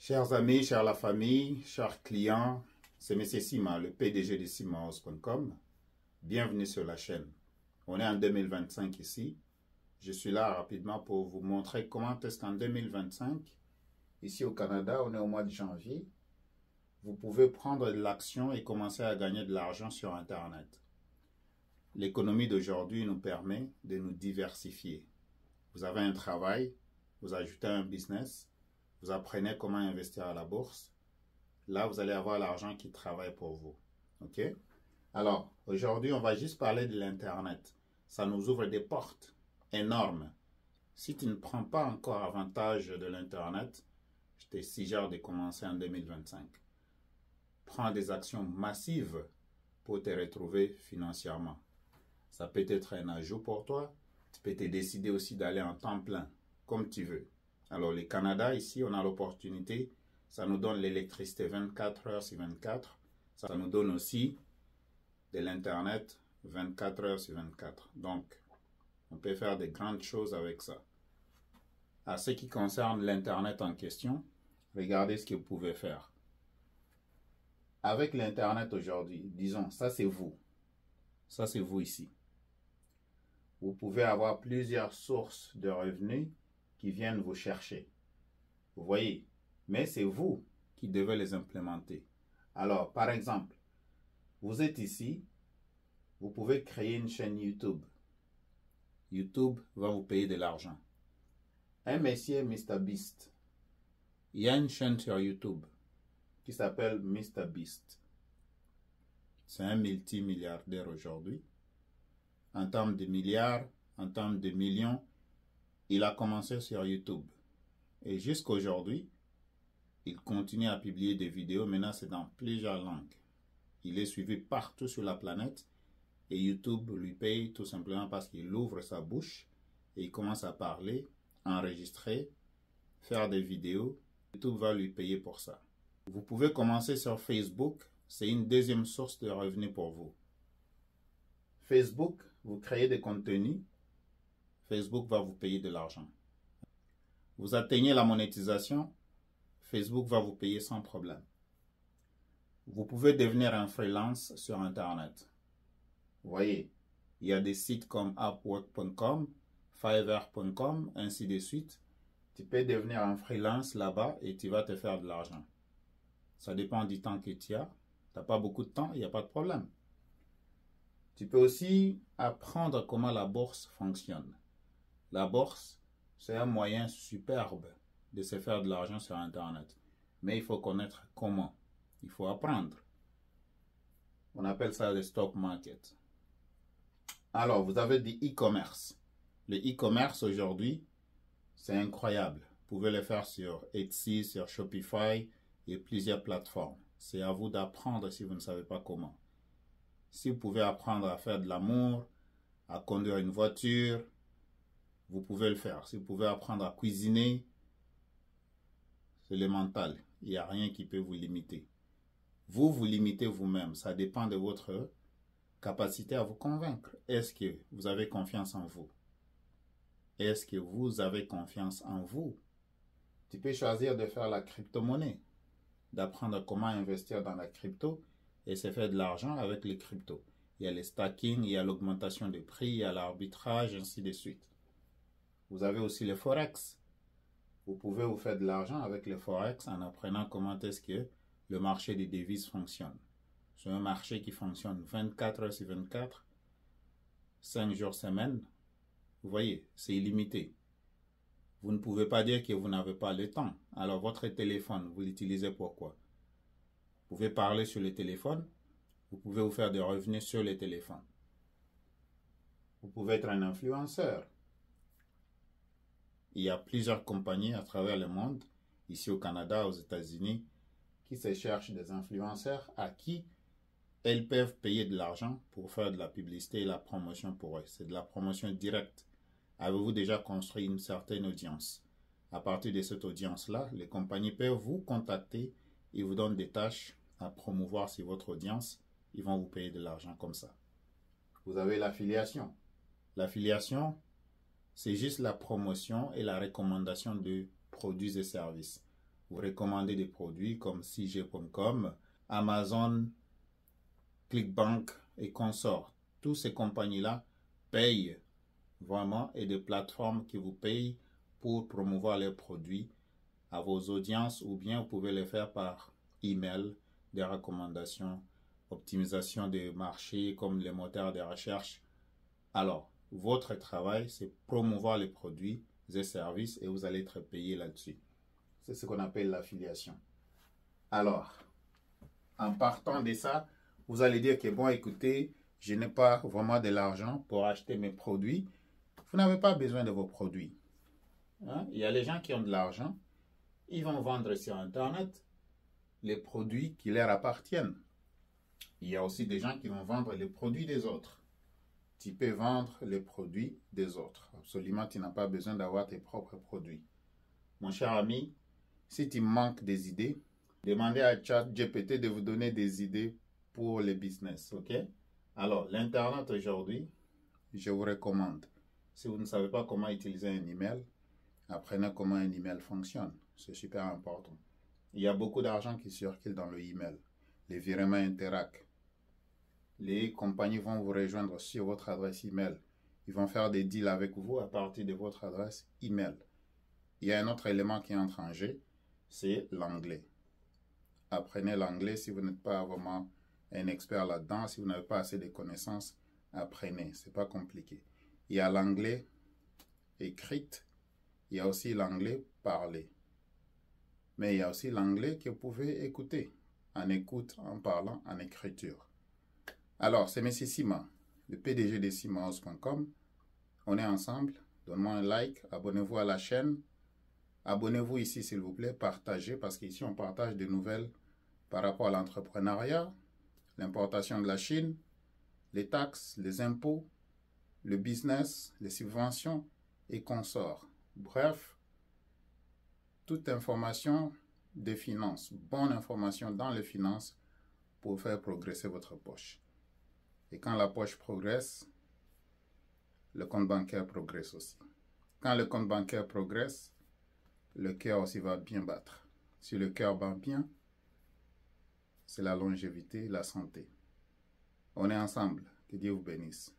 Chers amis, chers la famille, chers clients, c'est M. Sima, le PDG de simahouse.com. Bienvenue sur la chaîne. On est en 2025 ici. Je suis là rapidement pour vous montrer comment est-ce qu'en 2025, ici au Canada, on est au mois de janvier, vous pouvez prendre de l'action et commencer à gagner de l'argent sur Internet. L'économie d'aujourd'hui nous permet de nous diversifier. Vous avez un travail, vous ajoutez un business, vous apprenez comment investir à la bourse. Là, vous allez avoir l'argent qui travaille pour vous. OK? Alors, aujourd'hui, on va juste parler de l'Internet. Ça nous ouvre des portes énormes. Si tu ne prends pas encore avantage de l'Internet, je te suggère de commencer en 2025. Prends des actions massives pour te retrouver financièrement. Ça peut être un ajout pour toi. Tu peux te décider aussi d'aller en temps plein, comme tu veux. Alors, le Canada, ici, on a l'opportunité. Ça nous donne l'électricité 24 heures sur 24. Ça nous donne aussi de l'Internet 24 heures sur 24. Donc, on peut faire de grandes choses avec ça. À ce qui concerne l'Internet en question, regardez ce que vous pouvez faire. Avec l'Internet aujourd'hui, disons, ça c'est vous. Ça c'est vous ici. Vous pouvez avoir plusieurs sources de revenus qui viennent vous chercher. Vous voyez? Mais c'est vous qui devez les implémenter. Alors, par exemple, vous êtes ici, vous pouvez créer une chaîne YouTube. YouTube va vous payer de l'argent. Un monsieur MrBeast, il y a une chaîne sur YouTube qui s'appelle MrBeast. C'est un multimilliardaire aujourd'hui. En termes de milliards, en termes de millions, il a commencé sur YouTube. Et jusqu'à aujourd'hui, il continue à publier des vidéos. Maintenant, c'est dans plusieurs langues. Il est suivi partout sur la planète. Et YouTube lui paye tout simplement parce qu'il ouvre sa bouche et il commence à parler, enregistrer, faire des vidéos. YouTube va lui payer pour ça. Vous pouvez commencer sur Facebook. C'est une deuxième source de revenus pour vous. Facebook, vous créez des contenus. Facebook va vous payer de l'argent. Vous atteignez la monétisation. Facebook va vous payer sans problème. Vous pouvez devenir un freelance sur Internet. Vous voyez, il y a des sites comme Upwork.com, Fiverr.com, ainsi de suite. Tu peux devenir un freelance là-bas et tu vas te faire de l'argent. Ça dépend du temps que tu as. Tu n'as pas beaucoup de temps, il n'y a pas de problème. Tu peux aussi apprendre comment la bourse fonctionne. La bourse, c'est un moyen superbe de se faire de l'argent sur Internet. Mais il faut connaître comment. Il faut apprendre. On appelle ça le stock market. Alors, vous avez du e-commerce. Le e-commerce aujourd'hui, c'est incroyable. Vous pouvez le faire sur Etsy, sur Shopify et plusieurs plateformes. C'est à vous d'apprendre si vous ne savez pas comment. Si vous pouvez apprendre à faire de l'amour, à conduire une voiture, vous pouvez le faire. Si vous pouvez apprendre à cuisiner, c'est le mental. Il n'y a rien qui peut vous limiter. Vous vous limitez vous-même. Ça dépend de votre capacité à vous convaincre. Est-ce que vous avez confiance en vous? Est-ce que vous avez confiance en vous? Tu peux choisir de faire la crypto-monnaie, d'apprendre comment investir dans la crypto et se faire de l'argent avec les cryptos. Il y a le stacking, il y a l'augmentation des prix, il y a l'arbitrage, ainsi de suite. Vous avez aussi le forex. Vous pouvez vous faire de l'argent avec le forex en apprenant comment est-ce que le marché des devises fonctionne. C'est un marché qui fonctionne 24 heures sur 24, 5 jours semaine. Vous voyez, c'est illimité. Vous ne pouvez pas dire que vous n'avez pas le temps. Alors, votre téléphone, vous l'utilisez pour quoi? Vous pouvez parler sur le téléphone. Vous pouvez vous faire des revenus sur le téléphone. Vous pouvez être un influenceur. Il y a plusieurs compagnies à travers le monde, ici au Canada, aux États-Unis, qui se cherchent des influenceurs à qui elles peuvent payer de l'argent pour faire de la publicité et la promotion pour eux. C'est de la promotion directe. Avez-vous déjà construit une certaine audience? À partir de cette audience-là, les compagnies peuvent vous contacter et vous donnent des tâches à promouvoir sur votre audience. Ils vont vous payer de l'argent comme ça. Vous avez l'affiliation. L'affiliation, c'est juste la promotion et la recommandation de produits et services. vous recommandez des produits comme CG.com, Amazon, Clickbank et consorts. Toutes ces compagnies-là payent vraiment et des plateformes qui vous payent pour promouvoir leurs produits à vos audiences ou bien vous pouvez les faire par email, des recommandations, optimisation des marchés comme les moteurs de recherche. Alors, votre travail, c'est promouvoir les produits et services et vous allez être payé là-dessus. C'est ce qu'on appelle l'affiliation. Alors, en partant de ça, vous allez dire que bon, écoutez, je n'ai pas vraiment de l'argent pour acheter mes produits. Vous n'avez pas besoin de vos produits. Hein? Il y a les gens qui ont de l'argent, ils vont vendre sur Internet les produits qui leur appartiennent. Il y a aussi des gens qui vont vendre les produits des autres. Tu peux vendre les produits des autres. Absolument, tu n'as pas besoin d'avoir tes propres produits. Mon cher ami, si tu manques des idées, demandez à ChatGPT de vous donner des idées pour les business, ok? Alors, l'Internet aujourd'hui, je vous recommande. Si vous ne savez pas comment utiliser un email, apprenez comment un email fonctionne. C'est super important. Il y a beaucoup d'argent qui circule dans le email. Les virements Interac. Les compagnies vont vous rejoindre sur votre adresse email. Ils vont faire des deals avec vous à partir de votre adresse email. Il y a un autre élément qui entre en jeu, c'est l'anglais. Apprenez l'anglais si vous n'êtes pas vraiment un expert là-dedans. Si vous n'avez pas assez de connaissances, apprenez. Ce n'est pas compliqué. Il y a l'anglais écrit. Il y a aussi l'anglais parlé. Mais il y a aussi l'anglais que vous pouvez écouter. En écoute, en parlant, en écriture. Alors, c'est M. Sima, le PDG de simahouse.com. On est ensemble. Donnez-moi un like. Abonnez-vous à la chaîne. Abonnez-vous ici, s'il vous plaît. Partagez, parce qu'ici, on partage des nouvelles par rapport à l'entrepreneuriat, l'importation de la Chine, les taxes, les impôts, le business, les subventions et consorts. Bref, toute information des finances, bonne information dans les finances pour faire progresser votre poche. Et quand la poche progresse, le compte bancaire progresse aussi. Quand le compte bancaire progresse, le cœur aussi va bien battre. Si le cœur bat bien, c'est la longévité, la santé. On est ensemble. Que Dieu vous bénisse.